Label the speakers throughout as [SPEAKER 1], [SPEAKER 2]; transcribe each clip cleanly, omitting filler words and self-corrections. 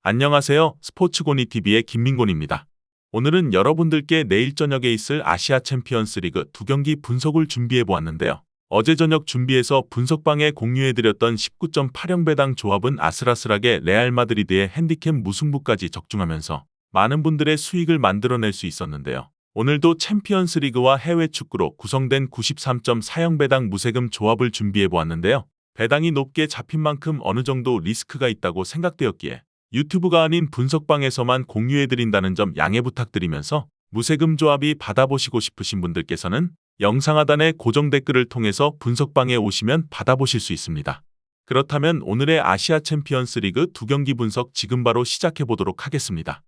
[SPEAKER 1] 안녕하세요. 스포츠고니TV의 김민곤입니다. 오늘은 여러분들께 내일 저녁에 있을 아시아 챔피언스 리그 2경기 분석을 준비해 보았는데요. 어제 저녁 준비해서 분석방에 공유해드렸던 19.8형 배당 조합은 아슬아슬하게 레알 마드리드의 핸디캡 무승부까지 적중하면서 많은 분들의 수익을 만들어낼 수 있었는데요. 오늘도 챔피언스 리그와 해외 축구로 구성된 93.4형 배당 무세금 조합을 준비해 보았는데요. 배당이 높게 잡힌 만큼 어느 정도 리스크가 있다고 생각되었기에 유튜브가 아닌 분석방에서만 공유해드린다는 점 양해 부탁드리면서 무세금 조합이 받아보시고 싶으신 분들께서는 영상 하단의 고정 댓글을 통해서 분석방에 오시면 받아보실 수 있습니다. 그렇다면 오늘의 아시아 챔피언스 리그 2경기 분석 지금 바로 시작해 보도록 하겠습니다.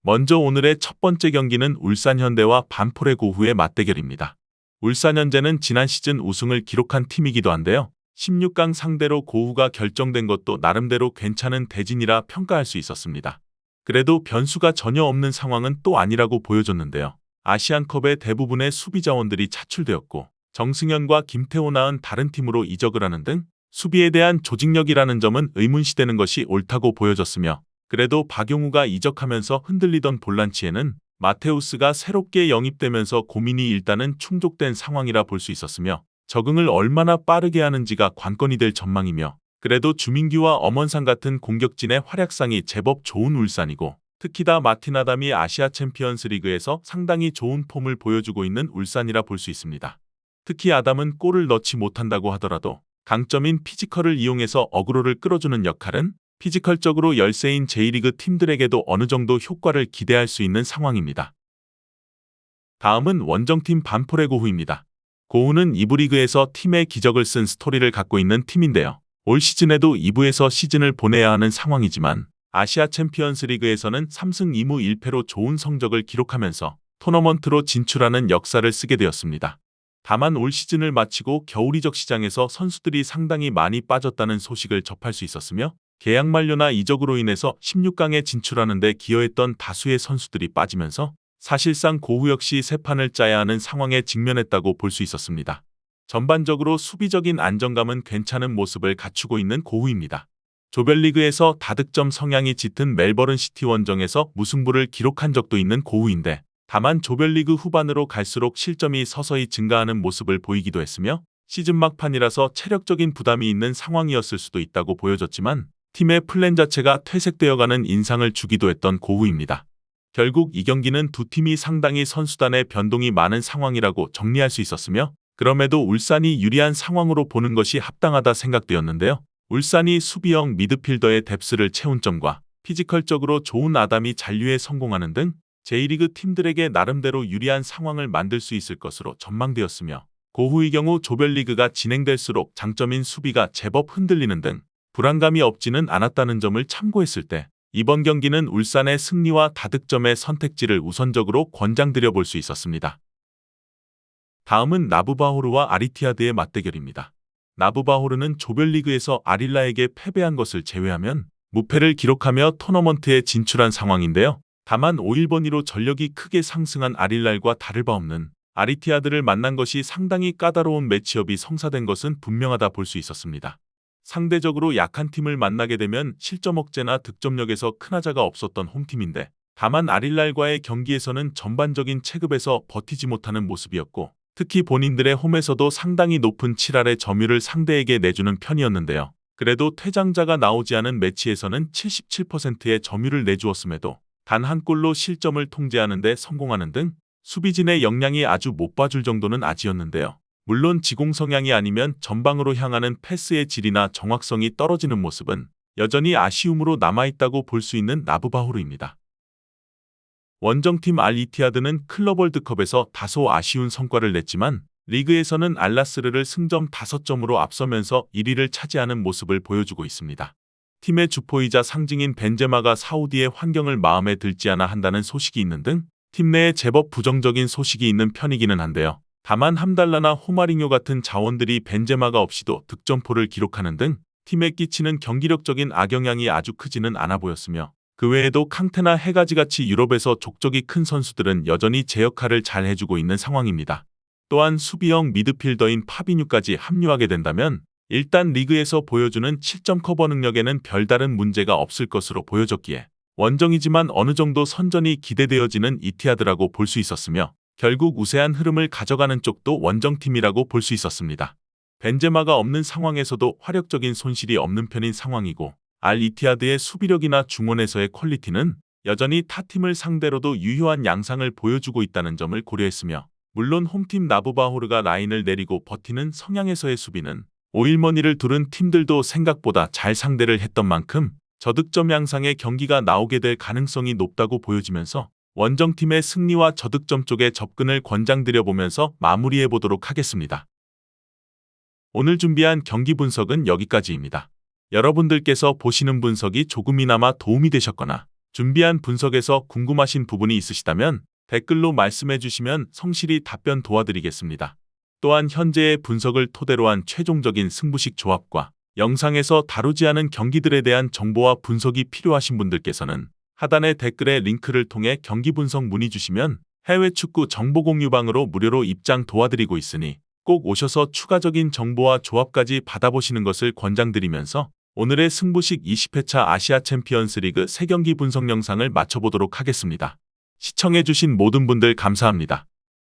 [SPEAKER 1] 먼저 오늘의 첫 번째 경기는 울산현대와 반포레고후의 맞대결입니다. 울산현대는 지난 시즌 우승을 기록한 팀이기도 한데요. 16강 상대로 고후가 결정된 것도 나름대로 괜찮은 대진이라 평가할 수 있었습니다. 그래도 변수가 전혀 없는 상황은 또 아니라고 보여줬는데요. 아시안컵의 대부분의 수비 자원들이 차출되었고 정승현과 김태호 나은 다른 팀으로 이적을 하는 등 수비에 대한 조직력이라는 점은 의문시되는 것이 옳다고 보여졌으며 그래도 박용우가 이적하면서 흔들리던 볼란치에는 마테우스가 새롭게 영입되면서 고민이 일단은 충족된 상황이라 볼 수 있었으며 적응을 얼마나 빠르게 하는지가 관건이 될 전망이며 그래도 주민규와 엄원상 같은 공격진의 활약상이 제법 좋은 울산이고 특히나 마틴 아담이 아시아 챔피언스 리그에서 상당히 좋은 폼을 보여주고 있는 울산이라 볼 수 있습니다. 특히 아담은 골을 넣지 못한다고 하더라도 강점인 피지컬을 이용해서 어그로를 끌어주는 역할은 피지컬적으로 열세인 J리그 팀들에게도 어느 정도 효과를 기대할 수 있는 상황입니다. 다음은 원정팀 반포레고후입니다. 고후는 2부 리그에서 팀의 기적을 쓴 스토리를 갖고 있는 팀인데요. 올 시즌에도 2부에서 시즌을 보내야 하는 상황이지만 아시아 챔피언스 리그에서는 3승 2무 1패로 좋은 성적을 기록하면서 토너먼트로 진출하는 역사를 쓰게 되었습니다. 다만 올 시즌을 마치고 겨울 이적 시장에서 선수들이 상당히 많이 빠졌다는 소식을 접할 수 있었으며 계약 만료나 이적으로 인해서 16강에 진출하는 데 기여했던 다수의 선수들이 빠지면서 사실상 고후 역시 새 판을 짜야 하는 상황에 직면했다고 볼 수 있었습니다. 전반적으로 수비적인 안정감은 괜찮은 모습을 갖추고 있는 고후입니다. 조별리그에서 다득점 성향이 짙은 멜버른 시티 원정에서 무승부를 기록한 적도 있는 고후인데 다만 조별리그 후반으로 갈수록 실점이 서서히 증가하는 모습을 보이기도 했으며 시즌 막판이라서 체력적인 부담이 있는 상황이었을 수도 있다고 보여졌지만 팀의 플랜 자체가 퇴색되어가는 인상을 주기도 했던 고후입니다. 결국 이 경기는 두 팀이 상당히 선수단의 변동이 많은 상황이라고 정리할 수 있었으며 그럼에도 울산이 유리한 상황으로 보는 것이 합당하다 생각되었는데요. 울산이 수비형 미드필더의 뎁스를 채운 점과 피지컬적으로 좋은 아담이 잔류에 성공하는 등 J리그 팀들에게 나름대로 유리한 상황을 만들 수 있을 것으로 전망되었으며 고후의 경우 조별리그가 진행될수록 장점인 수비가 제법 흔들리는 등 불안감이 없지는 않았다는 점을 참고했을 때 이번 경기는 울산의 승리와 다득점의 선택지를 우선적으로 권장드려 볼 수 있었습니다. 다음은 나부바호르와 아리티아드의 맞대결입니다. 나부바호르는 조별리그에서 아릴라에게 패배한 것을 제외하면 무패를 기록하며 토너먼트에 진출한 상황인데요. 다만 5-1번이로 전력이 크게 상승한 아릴랄과 다를 바 없는 아리티아드를 만난 것이 상당히 까다로운 매치업이 성사된 것은 분명하다 볼 수 있었습니다. 상대적으로 약한 팀을 만나게 되면 실점 억제나 득점력에서 큰 하자가 없었던 홈팀인데 다만 아릴랄과의 경기에서는 전반적인 체급에서 버티지 못하는 모습이었고 특히 본인들의 홈에서도 상당히 높은 7할의 점유를 상대에게 내주는 편이었는데요. 그래도 퇴장자가 나오지 않은 매치에서는 77%의 점유를 내주었음에도 단 한 골로 실점을 통제하는 데 성공하는 등 수비진의 역량이 아주 못 봐줄 정도는 아니었는데요. 물론 지공 성향이 아니면 전방으로 향하는 패스의 질이나 정확성이 떨어지는 모습은 여전히 아쉬움으로 남아있다고 볼 수 있는 나부바호르입니다. 원정팀 알-이티하드는 클럽 월드컵에서 다소 아쉬운 성과를 냈지만 리그에서는 알나스르를 승점 5점으로 앞서면서 1위를 차지하는 모습을 보여주고 있습니다. 팀의 주포이자 상징인 벤제마가 사우디의 환경을 마음에 들지 않아 한다는 소식이 있는 등 팀 내에 제법 부정적인 소식이 있는 편이기는 한데요. 다만 함달라나 호마리뇨 같은 자원들이 벤제마가 없이도 득점포를 기록하는 등 팀에 끼치는 경기력적인 악영향이 아주 크지는 않아 보였으며 그 외에도 캉테나 해가지같이 유럽에서 족적이 큰 선수들은 여전히 제 역할을 잘 해주고 있는 상황입니다. 또한 수비형 미드필더인 파비뉴까지 합류하게 된다면 일단 리그에서 보여주는 7점 커버 능력에는 별다른 문제가 없을 것으로 보여졌기에 원정이지만 어느 정도 선전이 기대되어지는 이티하드라고 볼 수 있었으며 결국 우세한 흐름을 가져가는 쪽도 원정팀이라고 볼 수 있었습니다. 벤제마가 없는 상황에서도 화력적인 손실이 없는 편인 상황이고 알 이티하드의 수비력이나 중원에서의 퀄리티는 여전히 타팀을 상대로도 유효한 양상을 보여주고 있다는 점을 고려했으며 물론 홈팀 나브바호르가 라인을 내리고 버티는 성향에서의 수비는 오일머니를 두른 팀들도 생각보다 잘 상대를 했던 만큼 저득점 양상의 경기가 나오게 될 가능성이 높다고 보여지면서 원정팀의 승리와 저득점 쪽의 접근을 권장드려보면서 마무리해보도록 하겠습니다. 오늘 준비한 경기 분석은 여기까지입니다. 여러분들께서 보시는 분석이 조금이나마 도움이 되셨거나 준비한 분석에서 궁금하신 부분이 있으시다면 댓글로 말씀해 주시면 성실히 답변 도와드리겠습니다. 또한 현재의 분석을 토대로 한 최종적인 승부식 조합과 영상에서 다루지 않은 경기들에 대한 정보와 분석이 필요하신 분들께서는 하단의 댓글에 링크를 통해 경기 분석 문의 주시면 해외 축구 정보 공유방으로 무료로 입장 도와드리고 있으니 꼭 오셔서 추가적인 정보와 조합까지 받아보시는 것을 권장드리면서 오늘의 승부식 20회차 아시아 챔피언스 리그 3경기 분석 영상을 마쳐보도록 하겠습니다. 시청해주신 모든 분들 감사합니다.